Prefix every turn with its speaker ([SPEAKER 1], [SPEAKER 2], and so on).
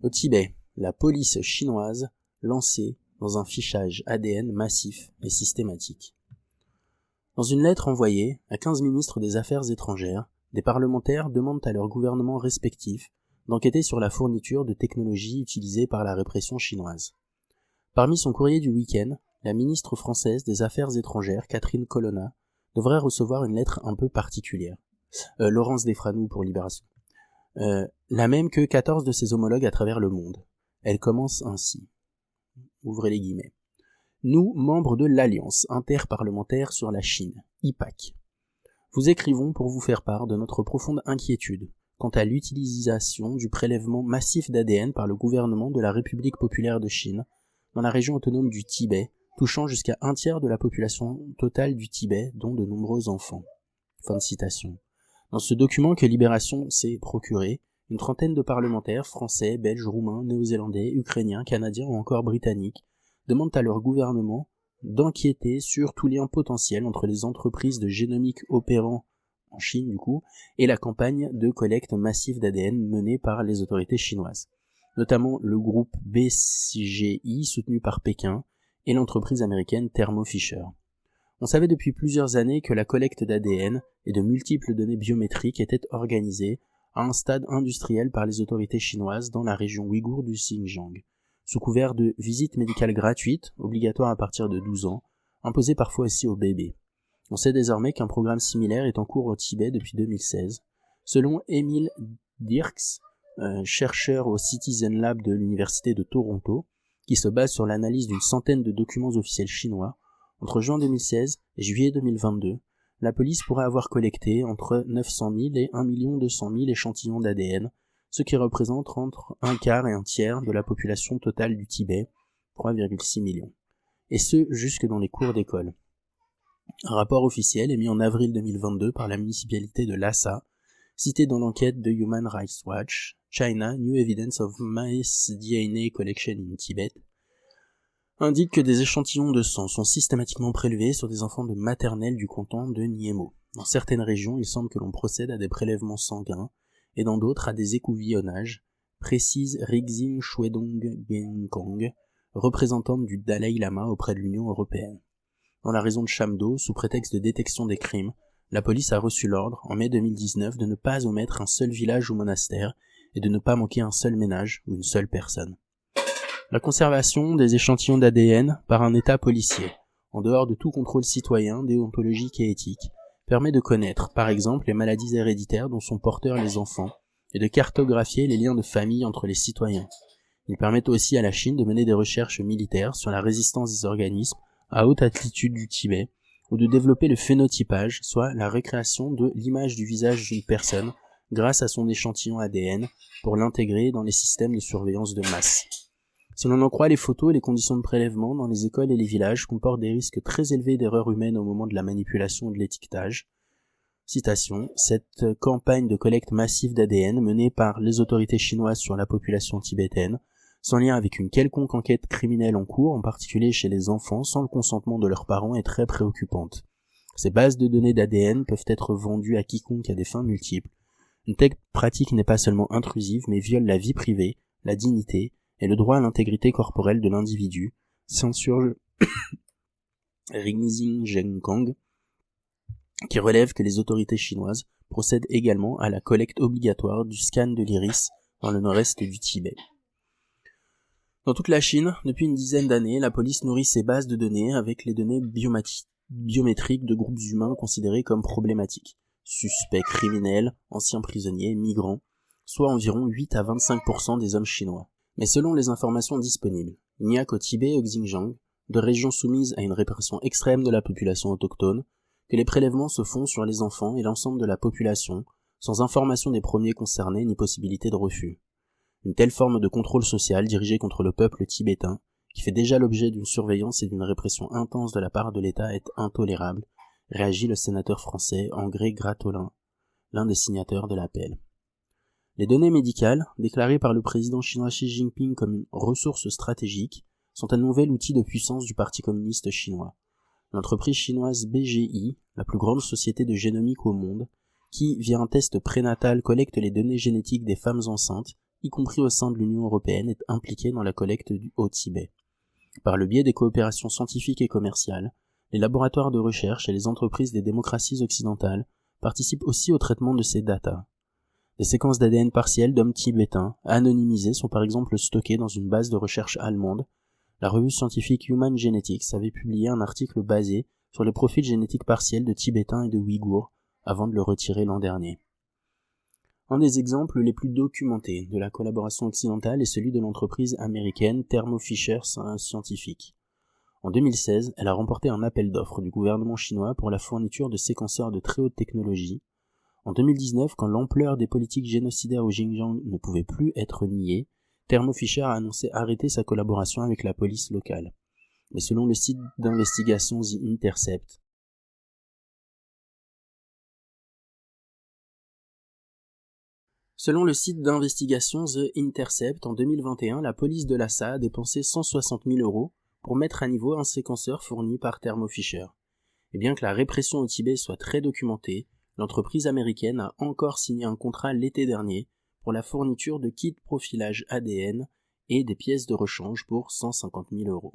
[SPEAKER 1] Au Tibet, la police chinoise lancée dans un fichage ADN massif et systématique. Dans une lettre envoyée à 15 ministres des Affaires étrangères, des parlementaires demandent à leurs gouvernements respectifs d'enquêter sur la fourniture de technologies utilisées par la répression chinoise. Parmi son courrier du week-end, la ministre française des Affaires étrangères, Catherine Colonna, devrait recevoir une lettre un peu particulière. Laurence Desfranoux pour Libération. La même que 14 de ses homologues à travers le monde. Elle commence ainsi. Ouvrez les guillemets. Nous, membres de l'Alliance interparlementaire sur la Chine, IPAC, vous écrivons pour vous faire part de notre profonde inquiétude quant à l'utilisation du prélèvement massif d'ADN par le gouvernement de la République populaire de Chine dans la région autonome du Tibet, touchant jusqu'à un tiers de la population totale du Tibet, dont de nombreux enfants. Fin de citation. Dans ce document que Libération s'est procuré, une trentaine de parlementaires français, belges, roumains, néo-zélandais, ukrainiens, canadiens ou encore britanniques demandent à leur gouvernement d'enquêter sur tout lien potentiel entre les entreprises de génomique opérant en Chine et la campagne de collecte massive d'ADN menée par les autorités chinoises, notamment le groupe BCGI soutenu par Pékin et l'entreprise américaine Thermo Fisher. On savait depuis plusieurs années que la collecte d'ADN et de multiples données biométriques était organisée à un stade industriel par les autorités chinoises dans la région ouïghour du Xinjiang, sous couvert de visites médicales gratuites, obligatoires à partir de 12 ans, imposées parfois aussi aux bébés. On sait désormais qu'un programme similaire est en cours au Tibet depuis 2016. Selon Emile Dirks, chercheur au Citizen Lab de l'Université de Toronto, qui se base sur l'analyse d'une centaine de documents officiels chinois, entre juin 2016 et juillet 2022, la police pourrait avoir collecté entre 900 000 et 1 200 000 échantillons d'ADN, ce qui représente entre un quart et un tiers de la population totale du Tibet, 3,6 millions, et ce jusque dans les cours d'école. Un rapport officiel émis en avril 2022 par la municipalité de Lhasa, cité dans l'enquête de Human Rights Watch, China, New Evidence of Mass DNA Collection in Tibet, indique que des échantillons de sang sont systématiquement prélevés sur des enfants de maternelle du canton de Niemo. Dans certaines régions, il semble que l'on procède à des prélèvements sanguins, et dans d'autres à des écouvillonnages, précise Rixin Shwedong Genkong, représentante du Dalai Lama auprès de l'Union européenne. Dans la région de Chamdo, sous prétexte de détection des crimes, la police a reçu l'ordre, en mai 2019, de ne pas omettre un seul village ou monastère, et de ne pas manquer un seul ménage ou une seule personne. La conservation des échantillons d'ADN par un État policier, en dehors de tout contrôle citoyen, déontologique et éthique, permet de connaître, par exemple, les maladies héréditaires dont sont porteurs les enfants, et de cartographier les liens de famille entre les citoyens. Il permet aussi à la Chine de mener des recherches militaires sur la résistance des organismes à haute altitude du Tibet, ou de développer le phénotypage, soit la récréation de l'image du visage d'une personne grâce à son échantillon ADN pour l'intégrer dans les systèmes de surveillance de masse. Si l'on en croit les photos et les conditions de prélèvement dans les écoles et les villages comportent des risques très élevés d'erreurs humaines au moment de la manipulation et de l'étiquetage. Citation, cette campagne de collecte massive d'ADN menée par les autorités chinoises sur la population tibétaine, sans lien avec une quelconque enquête criminelle en cours, en particulier chez les enfants, sans le consentement de leurs parents, est très préoccupante. Ces bases de données d'ADN peuvent être vendues à quiconque à des fins multiples. Une telle pratique n'est pas seulement intrusive, mais viole la vie privée, la dignité, et le droit à l'intégrité corporelle de l'individu, censure Rixin Genkong, qui relève que les autorités chinoises procèdent également à la collecte obligatoire du scan de l'iris dans le nord-est du Tibet. Dans toute la Chine, depuis une dizaine d'années, la police nourrit ses bases de données avec les données biométriques de groupes humains considérés comme problématiques, suspects criminels, anciens prisonniers, migrants, soit environ 8 à 25% des hommes chinois. Mais selon les informations disponibles, il n'y a qu'au Tibet et au Xinjiang, de régions soumises à une répression extrême de la population autochtone, que les prélèvements se font sur les enfants et l'ensemble de la population, sans information des premiers concernés ni possibilité de refus. Une telle forme de contrôle social dirigé contre le peuple tibétain, qui fait déjà l'objet d'une surveillance et d'une répression intense de la part de l'État, est intolérable, réagit le sénateur français André Gratolin, l'un des signataires de l'appel. Les données médicales, déclarées par le président chinois Xi Jinping comme une ressource stratégique, sont un nouvel outil de puissance du Parti communiste chinois. L'entreprise chinoise BGI, la plus grande société de génomique au monde, qui, via un test prénatal, collecte les données génétiques des femmes enceintes, y compris au sein de l'Union européenne, est impliquée dans la collecte du Haut-Tibet. Par le biais des coopérations scientifiques et commerciales, les laboratoires de recherche et les entreprises des démocraties occidentales participent aussi au traitement de ces data. Des séquences d'ADN partielles d'hommes tibétains, anonymisées, sont par exemple stockées dans une base de recherche allemande. La revue scientifique Human Genetics avait publié un article basé sur les profils génétiques partiels de Tibétains et de Ouïghours, avant de le retirer l'an dernier. Un des exemples les plus documentés de la collaboration occidentale est celui de l'entreprise américaine Thermo Fisher Scientific. En 2016, elle a remporté un appel d'offres du gouvernement chinois pour la fourniture de séquenceurs de très haute technologie. En 2019, quand l'ampleur des politiques génocidaires au Xinjiang ne pouvait plus être niée, Thermo Fisher a annoncé arrêter sa collaboration avec la police locale. Mais selon le site d'investigation The Intercept, en 2021, la police de Lhasa a dépensé 160 000 € pour mettre à niveau un séquenceur fourni par Thermo Fisher. Et bien que la répression au Tibet soit très documentée, l'entreprise américaine a encore signé un contrat l'été dernier pour la fourniture de kits profilage ADN et des pièces de rechange pour 150 000 €.